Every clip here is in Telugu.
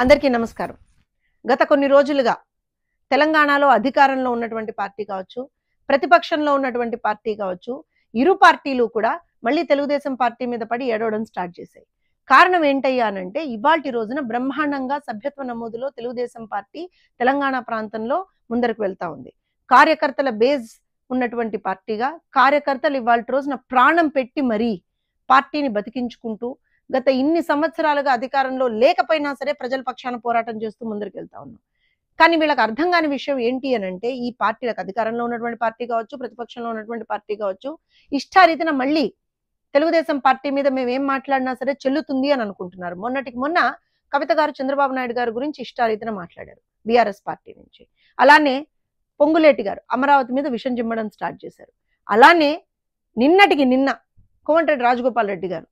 అందరికీ నమస్కారం. గత కొన్ని రోజులుగా తెలంగాణలో అధికారంలో ఉన్నటువంటి పార్టీ కావచ్చు, ప్రతిపక్షంలో ఉన్నటువంటి పార్టీ కావచ్చు, ఇరు పార్టీలు కూడా మళ్ళీ తెలుగుదేశం పార్టీ మీద పడి ఏడవడం స్టార్ట్ చేశాయి. కారణం ఏంటయ్యా అనంటే ఇవాల్టి రోజున బ్రహ్మాండంగా సభ్యత్వ నమోదులో తెలుగుదేశం పార్టీ తెలంగాణ ప్రాంతంలో ముందరకు వెళ్తా ఉంది. కార్యకర్తల బేస్ ఉన్నటువంటి పార్టీగా కార్యకర్తలు ఇవాల్టి రోజున ప్రాణం పెట్టి మరీ పార్టీని బతికించుకుంటూ గత ఇన్ని సంవత్సరాలుగా అధికారంలో లేకపోయినా సరే ప్రజల పక్షాన పోరాటం చేస్తూ ముందరికి వెళ్తా ఉన్నాం. కానీ వీళ్ళకి అర్థం కాని విషయం ఏంటి అనంటే ఈ పార్టీలకు అధికారంలో ఉన్నటువంటి పార్టీ కావచ్చు, ప్రతిపక్షంలో ఉన్నటువంటి పార్టీ కావచ్చు, ఇష్టారీతిన మళ్ళీ తెలుగుదేశం పార్టీ మీద మేము ఏం మాట్లాడినా సరే చెల్లుతుంది అని అనుకుంటున్నారు. మొన్నటికి మొన్న కవిత గారు చంద్రబాబు నాయుడు గారి గురించి ఇష్టారీతిన మాట్లాడారు బీఆర్ఎస్ పార్టీ నుంచి. అలానే పొంగులేటి గారు అమరావతి మీద విషం జిమ్మడం స్టార్ట్ చేశారు. అలానే నిన్న కోమటిరెడ్డి రాజగోపాల్ రెడ్డి గారు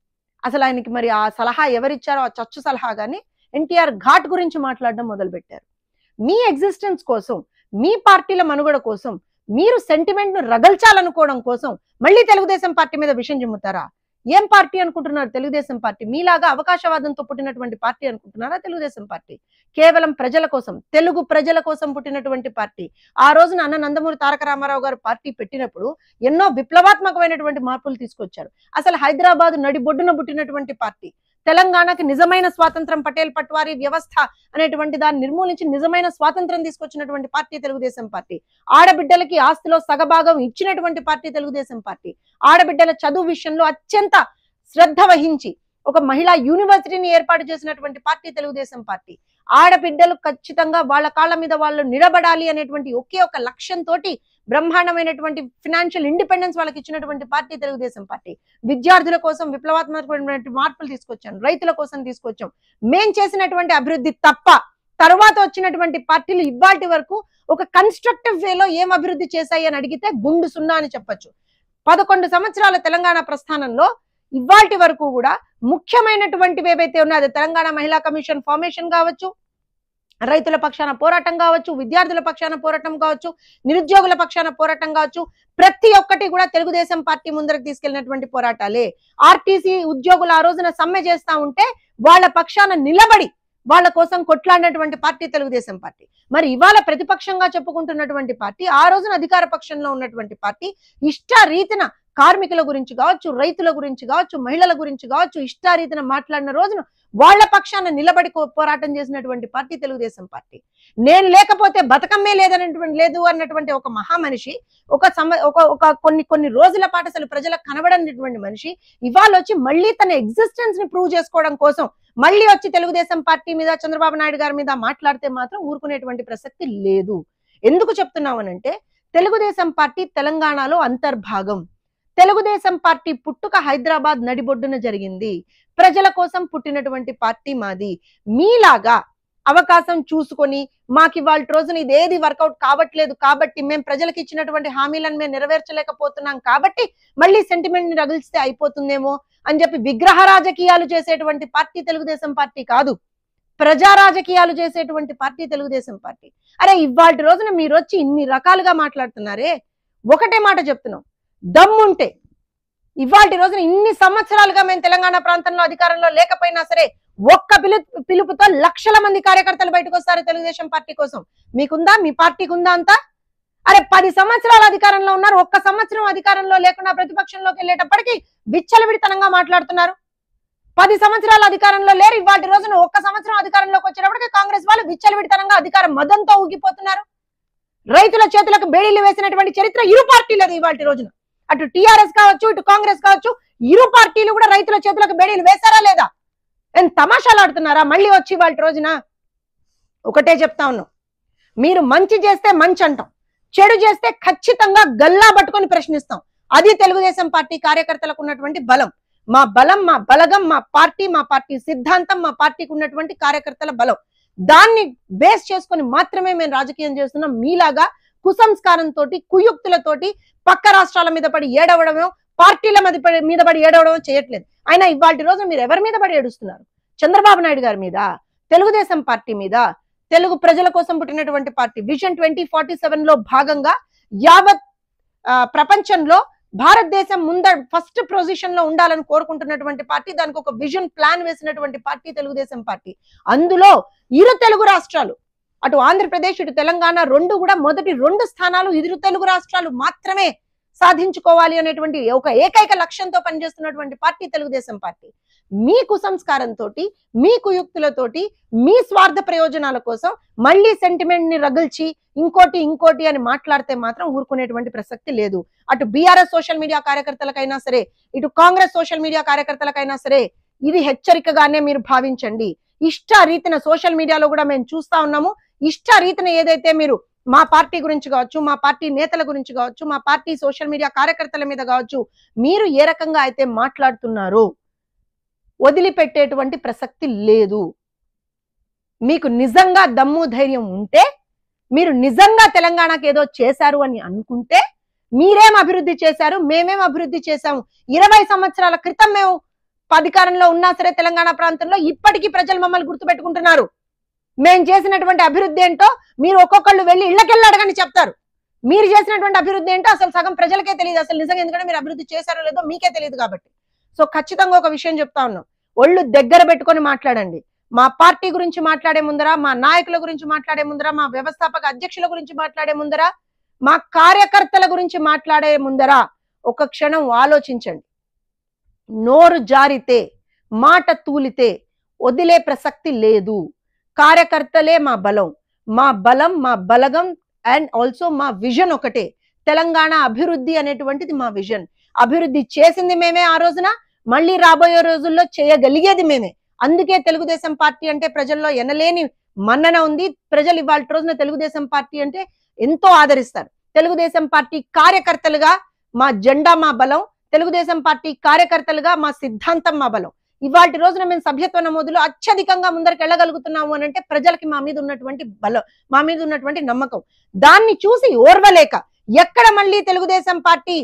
అసలు ఆయనకి మరి ఆ సలహా ఎవరిచ్చారో ఆ చచ్చు సలహా గానీ ఎన్టీఆర్ ఘాట్ గురించి మాట్లాడడం మొదలుపెట్టారు. మీ ఎగ్జిస్టెన్స్ కోసం, మీ పార్టీల మనుగడ కోసం, మీరు సెంటిమెంట్ ను రగల్చాలనుకోవడం కోసం మళ్ళీ తెలుగుదేశం పార్టీ మీద విషయం జిమ్ముతారా? ఏం పార్టీ అనుకుంటున్నారు తెలుగుదేశం పార్టీ? మీలాగా అవకాశవాదంతో పుట్టినటువంటి పార్టీ అనుకుంటున్నారా తెలుగుదేశం పార్టీ? కేవలం ప్రజల కోసం, తెలుగు ప్రజల కోసం పుట్టినటువంటి పార్టీ. ఆ రోజున అన్న నందమూరి తారక రామారావు గారు పార్టీ పెట్టినప్పుడు ఎన్నో విప్లవాత్మకమైనటువంటి మార్పులు తీసుకొచ్చారు. అసలు హైదరాబాద్ నడిబొడ్డున పుట్టినటువంటి పార్టీ. తెలంగాణకి నిజమైన స్వాతంత్రం, పటేల్ పట్వారీ వ్యవస్థ అనేటువంటి దాన్ని నిర్మూలించి నిజమైన స్వాతంత్రం తీసుకొచ్చినటువంటి పార్టీ తెలుగుదేశం పార్టీ. ఆడబిడ్డలకి ఆస్తిలో సగభాగం ఇచ్చినటువంటి పార్టీ తెలుగుదేశం పార్టీ. ఆడబిడ్డల చదువు విషయంలో అత్యంత శ్రద్ధ వహించి ఒక మహిళా యూనివర్సిటీని ఏర్పాటు చేసినటువంటి పార్టీ తెలుగుదేశం పార్టీ. ఆడబిడ్డలు ఖచ్చితంగా వాళ్ళ కాళ్ళ మీద వాళ్ళు నిలబడాలి అనేటువంటి ఒకే ఒక లక్ష్యంతో బ్రహ్మాండమైనటువంటి ఫినాన్షియల్ ఇండిపెండెన్స్ వాళ్ళకి ఇచ్చినటువంటి పార్టీ తెలుగుదేశం పార్టీ. విద్యార్థుల కోసం విప్లవాత్మకమైనటువంటి మార్పులు తీసుకొచ్చాం, రైతుల కోసం తీసుకొచ్చాం. మేం చేసినటువంటి అభివృద్ధి తప్ప తర్వాత వచ్చినటువంటి పార్టీలు ఇవాల్టి వరకు ఒక కన్స్ట్రక్టివ్ వేలో ఏం అభివృద్ధి చేశాయి అని అడిగితే గుండు సున్నా అని చెప్పొచ్చు. 11 సంవత్సరాల తెలంగాణ ప్రస్థానంలో ఇవాల్టి వరకు కూడా ముఖ్యమైనటువంటివి ఏవైతే ఉన్నాయో అది తెలంగాణ మహిళా కమిషన్ ఫార్మేషన్ కావచ్చు, రైతుల పక్షాన పోరాటం కావచ్చు, విద్యార్థుల పక్షాన పోరాటం కావచ్చు, నిరుద్యోగుల పక్షాన పోరాటం కావచ్చు, ప్రతి ఒక్కటి కూడా తెలుగుదేశం పార్టీ ముందరకు తీసుకెళ్లినటువంటి పోరాటాలే. ఆర్టీసీ ఉద్యోగులు ఆ రోజున సమ్మె చేస్తా ఉంటే వాళ్ళ పక్షాన నిలబడి వాళ్ళ కోసం కొట్లాడినటువంటి పార్టీ తెలుగుదేశం పార్టీ. మరి ఇవాళ ప్రతిపక్షంగా చెప్పుకుంటున్నటువంటి పార్టీ ఆ రోజున అధికార పక్షంలో ఉన్నటువంటి పార్టీ ఇష్టారీతిన కార్మికుల గురించి కావచ్చు, రైతుల గురించి కావచ్చు, మహిళల గురించి కావచ్చు ఇష్టారీతిన మాట్లాడిన రోజున వాళ్ళ పక్షాన నిలబడి పోరాటం చేసినటువంటి పార్టీ తెలుగుదేశం పార్టీ. నేను లేకపోతే బతకమ్మే లేదు అన్నటువంటి ఒక మహామనిషి, కొన్ని రోజుల పాటు అసలు ప్రజలకు కనబడనటువంటి మనిషి ఇవాళ వచ్చి మళ్ళీ తన ఎగ్జిస్టెన్స్ ని ప్రూవ్ చేసుకోవడం కోసం మళ్ళీ వచ్చి తెలుగుదేశం పార్టీ మీద, చంద్రబాబు నాయుడు గారి మీద మాట్లాడితే మాత్రం ఊరుకునేటువంటి ప్రసక్తి లేదు. ఎందుకు చెప్తున్నామనంటే తెలుగుదేశం పార్టీ తెలంగాణలో అంతర్భాగం. తెలుగుదేశం పార్టీ పుట్టుక హైదరాబాద్ నడిబొడ్డున జరిగింది. ప్రజల కోసం పుట్టినటువంటి పార్టీ మాది. మీలాగా అవకాశం చూసుకొని మాకు ఇవాళ రోజున ఇదేది వర్కౌట్ కావట్లేదు కాబట్టి మేము ప్రజలకు ఇచ్చినటువంటి హామీలను మేము నెరవేర్చలేకపోతున్నాం కాబట్టి మళ్ళీ సెంటిమెంట్ ని రగిలిస్తే అయిపోతుందేమో అని చెప్పి విగ్రహ రాజకీయాలు చేసేటువంటి పార్టీ తెలుగుదేశం పార్టీ కాదు, ప్రజా రాజకీయాలు చేసేటువంటి పార్టీ తెలుగుదేశం పార్టీ. అరే ఇవాళ రోజున మీరు వచ్చి ఇన్ని రకాలుగా మాట్లాడుతున్నారే, ఒకటే మాట చెప్తున్నాం, దమ్ముంటే ఇవాల్టి రోజున ఇన్ని సంవత్సరాలుగా మేము తెలంగాణ ప్రాంతంలో అధికారంలో లేకపోయినా సరే ఒక్క పిలుపుతో లక్షల మంది కార్యకర్తలు బయటకు వస్తారు తెలుగుదేశం పార్టీ కోసం. మీకుందా? మీ పార్టీకి ఉందా అంతా? అరే 10 సంవత్సరాలు అధికారంలో ఉన్నారు, ఒక్క సంవత్సరం అధికారంలో లేకుండా ప్రతిపక్షంలోకి వెళ్ళేటప్పటికి విచ్చలవిడితనంగా మాట్లాడుతున్నారు. 10 సంవత్సరాలు అధికారంలో లేరు, ఇవాల్టి రోజున ఒక్క సంవత్సరం అధికారంలోకి వచ్చేటప్పటికి కాంగ్రెస్ వాళ్ళు విచ్చలవిడితనంగా అధికారం మదంతో ఊగిపోతున్నారు. రైతుల చేతులకు బేడీలు వేసినటువంటి చరిత్ర ఇరు పార్టీలది ఇవాల్టి రోజున. అటు టిఆర్ఎస్ కావచ్చు, ఇటు కాంగ్రెస్ కావచ్చు, ఇరు పార్టీలు కూడా రైతుల చేతులకు బేడీలు వేశారా లేదా? ఏం తమాషాలు ఆడుతున్నారా? మళ్ళీ వచ్చి వాళ్ళ రోజున ఒకటే చెప్తా ఉన్నాం, మీరు మంచి చేస్తే మంచి అంటాం, చెడు చేస్తే ఖచ్చితంగా గల్లా పట్టుకొని ప్రశ్నిస్తాం. అది తెలుగుదేశం పార్టీ కార్యకర్తలకు ఉన్నటువంటి బలం. మా బలం, మా బలగం, మా పార్టీ సిద్ధాంతం, మా పార్టీకి ఉన్నటువంటి కార్యకర్తల బలం. దాన్ని బేస్ చేసుకొని మాత్రమే మేము రాజకీయం చేస్తున్నాం. మీలాగా కుసంస్కారంతో, కుయుక్తులతోటి పక్క రాష్ట్రాల మీద పడి ఏడవడమో, పార్టీల మీద పడి ఏడవడమో చేయట్లేదు. అయినా ఇవాళ రోజు మీరు ఎవరి మీద పడి ఏడుస్తున్నారు? చంద్రబాబు నాయుడు గారి మీద, తెలుగుదేశం పార్టీ మీద. తెలుగు ప్రజల కోసం పుట్టినటువంటి పార్టీ విజన్ 2047 లో భాగంగా యావత్ ప్రపంచంలో భారతదేశం ఫస్ట్ పొజిషన్ లో ఉండాలని కోరుకుంటున్నటువంటి పార్టీ, దానికి ఒక విజన్ ప్లాన్ వేసినటువంటి పార్టీ తెలుగుదేశం పార్టీ. అందులో ఇరు తెలుగు రాష్ట్రాలు, అటు ఆంధ్రప్రదేశ్ ఇటు తెలంగాణ రెండు కూడా మొదటి 2 స్థానాలు ఇరు తెలుగు రాష్ట్రాలు మాత్రమే సాధించుకోవాలి అనేటువంటి ఒక ఏకైక లక్ష్యంతో పనిచేస్తున్నటువంటి పార్టీ తెలుగుదేశం పార్టీ. మీ కుసంస్కారంతో, మీ కుయుక్తులతోటి, మీ స్వార్థ ప్రయోజనాల కోసం మళ్ళీ సెంటిమెంట్ ని రగిల్చి ఇంకోటి అని మాట్లాడితే మాత్రం ఊరుకునేటువంటి ప్రసక్తి లేదు. అటు బీఆర్ఎస్ సోషల్ మీడియా కార్యకర్తలకైనా సరే, ఇటు కాంగ్రెస్ సోషల్ మీడియా కార్యకర్తలకైనా సరే ఇది హెచ్చరికగానే మీరు భావించండి. ఇష్ట రీతిన సోషల్ మీడియాలో కూడా మేము చూస్తా ఉన్నాము. ఇష్ట రీతిన ఏదైతే మీరు మా పార్టీ గురించి కావచ్చు, మా పార్టీ నేతల గురించి కావచ్చు, మా పార్టీ సోషల్ మీడియా కార్యకర్తల మీద కావచ్చు, మీరు ఏ రకంగా అయితే మాట్లాడుతున్నారో వదిలిపెట్టేటువంటి ప్రసక్తి లేదు. మీకు నిజంగా దమ్ము ధైర్యం ఉంటే, మీరు నిజంగా తెలంగాణకి ఏదో చేశారు అని అనుకుంటే, మీరేం అభివృద్ధి చేశారు, మేమేం అభివృద్ధి చేశాము, 20 సంవత్సరాల క్రితం మేము అధికారంలో ఉన్నా సరే తెలంగాణ ప్రాంతంలో ఇప్పటికీ ప్రజలు మమ్మల్ని గుర్తుపెట్టుకుంటున్నారు. మేము చేసినటువంటి అభివృద్ధి ఏంటో మీరు ఒక్కొక్కళ్ళు వెళ్ళి ఇళ్లకెళ్ళి అడగని చెప్తారు. మీరు చేసినటువంటి అభివృద్ధి ఏంటో అసలు సగం ప్రజలకే తెలియదు అసలు నిజంగా, ఎందుకంటే మీరు అభివృద్ధి చేశారో లేదో మీకే తెలియదు కాబట్టి. సో ఖచ్చితంగా ఒక విషయం చెప్తా ఉన్నాం, ఒళ్ళు దగ్గర పెట్టుకొని మాట్లాడండి. మా పార్టీ గురించి మాట్లాడే ముందర, మా నాయకుల గురించి మాట్లాడే ముందర, మా వ్యవస్థాపక అధ్యక్షుల గురించి మాట్లాడే ముందర, మా కార్యకర్తల గురించి మాట్లాడే ముందర ఒక క్షణం ఆలోచించండి. నోరు జారితే, మాట తూలితే వదిలే ప్రసక్తి లేదు. కార్యకర్తలే మా బలం, మా బలగం అండ్ ఆల్సో మా విజన్ ఒకటే. తెలంగాణ అభివృద్ధి అనేటువంటిది మా విజన్. అభివృద్ధి చేసింది మేమే ఆ రోజున, మళ్ళీ రాబోయే రోజుల్లో చేయగలిగేది మేమే. అందుకే తెలుగుదేశం పార్టీ అంటే ప్రజల్లో ఎనలేని మన్నన ఉంది. ప్రజలు ఇవాళ రోజున తెలుగుదేశం పార్టీ అంటే ఎంతో ఆదరిస్తారు. తెలుగుదేశం పార్టీ కార్యకర్తలుగా మా జెండా మా బలం, తెలుగుదేశం పార్టీ కార్యకర్తలుగా మా సిద్ధాంతం మా బలం. ఇవాటి రోజున మేము సభ్యత్వ నమోదులో అత్యధికంగా ముందరికి వెళ్ళగలుగుతున్నాము అని అంటే ప్రజలకి మా మీద ఉన్నటువంటి బలం, మా మీద ఉన్నటువంటి నమ్మకం. దాన్ని చూసి ఓర్వలేక ఎక్కడ మళ్ళీ తెలుగుదేశం పార్టీ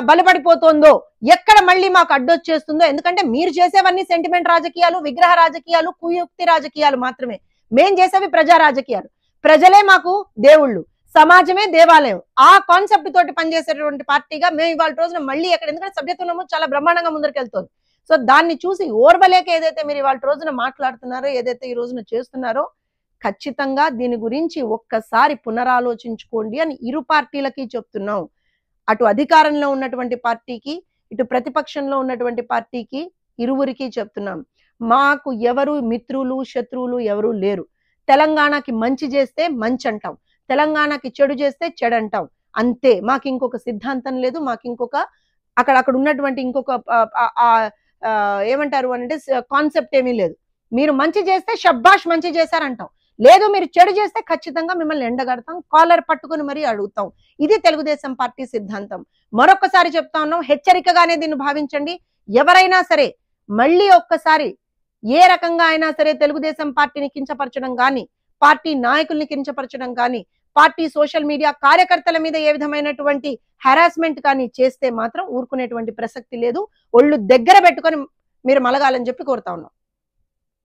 బలపడిపోతుందో, ఎక్కడ మళ్ళీ మాకు అడ్డొచ్చేస్తుందో, ఎందుకంటే మీరు చేసేవన్నీ సెంటిమెంట్ రాజకీయాలు, విగ్రహ రాజకీయాలు, కుయుక్తి రాజకీయాలు మాత్రమే. మేం చేసేవి ప్రజా రాజకీయాలు. ప్రజలే మాకు దేవుళ్ళు, సమాజమే దేవాలయం. ఆ కాన్సెప్ట్ తోటి పనిచేసేటువంటి పార్టీగా మేము ఇవాళ రోజున మళ్ళీ ఎక్కడ, ఎందుకంటే సభ్యత్వ నమోదు చాలా బ్రహ్మాండంగా ముందరికి వెళ్తుంది. సో దాన్ని చూసి ఓర్వలేక ఏదైతే మీరు ఇవాళ రోజున మాట్లాడుతున్నారో, ఏదైతే ఈ రోజున చేస్తున్నారో, ఖచ్చితంగా దీని గురించి ఒక్కసారి పునరాలోచించుకోండి అని ఇరు పార్టీలకి చెప్తున్నాం. అటు అధికారంలో ఉన్నటువంటి పార్టీకి, ఇటు ప్రతిపక్షంలో ఉన్నటువంటి పార్టీకి, ఇరువురికి చెప్తున్నాం. మాకు ఎవరు మిత్రులు శత్రువులు ఎవరు లేరు. తెలంగాణకి మంచి చేస్తే మంచి అంటాం, తెలంగాణకి చెడు చేస్తే చెడు అంటాం, అంతే. మాకు ఇంకొక సిద్ధాంతం లేదు, మాకు ఇంకొక అక్కడ ఉన్నటువంటి ఇంకొక ఏమంటారు అంటే కాన్సెప్ట్ ఏమీ లేదు. మీరు మంచి చేస్తే షబ్బాష్ మంచి చేశారంటాం, లేదు మీరు చెడు చేస్తే ఖచ్చితంగా మిమ్మల్ని ఎండగడతాం, కాలర్ పట్టుకుని మరీ అడుగుతాం. ఇది తెలుగుదేశం పార్టీ సిద్ధాంతం. మరొకసారి చెప్తా ఉన్నాం, హెచ్చరికగానే దీన్ని భావించండి. ఎవరైనా సరే మళ్ళీ ఒక్కసారి ఏ రకంగా అయినా సరే తెలుగుదేశం పార్టీని కించపరచడం కానీ, పార్టీ నాయకుల్ని కించపరచడం కానీ, పార్టీ సోషల్ మీడియా కార్యకర్తల మీద ఏ విధమైనటువంటి హెరాస్మెంట్ కానీ చేస్తే మాత్రం ఊరుకునేటువంటి ప్రసక్తి లేదు. ఒళ్ళు దగ్గర పెట్టుకొని మీరు మలగాలని చెప్పి కోరుతా ఉన్నాం.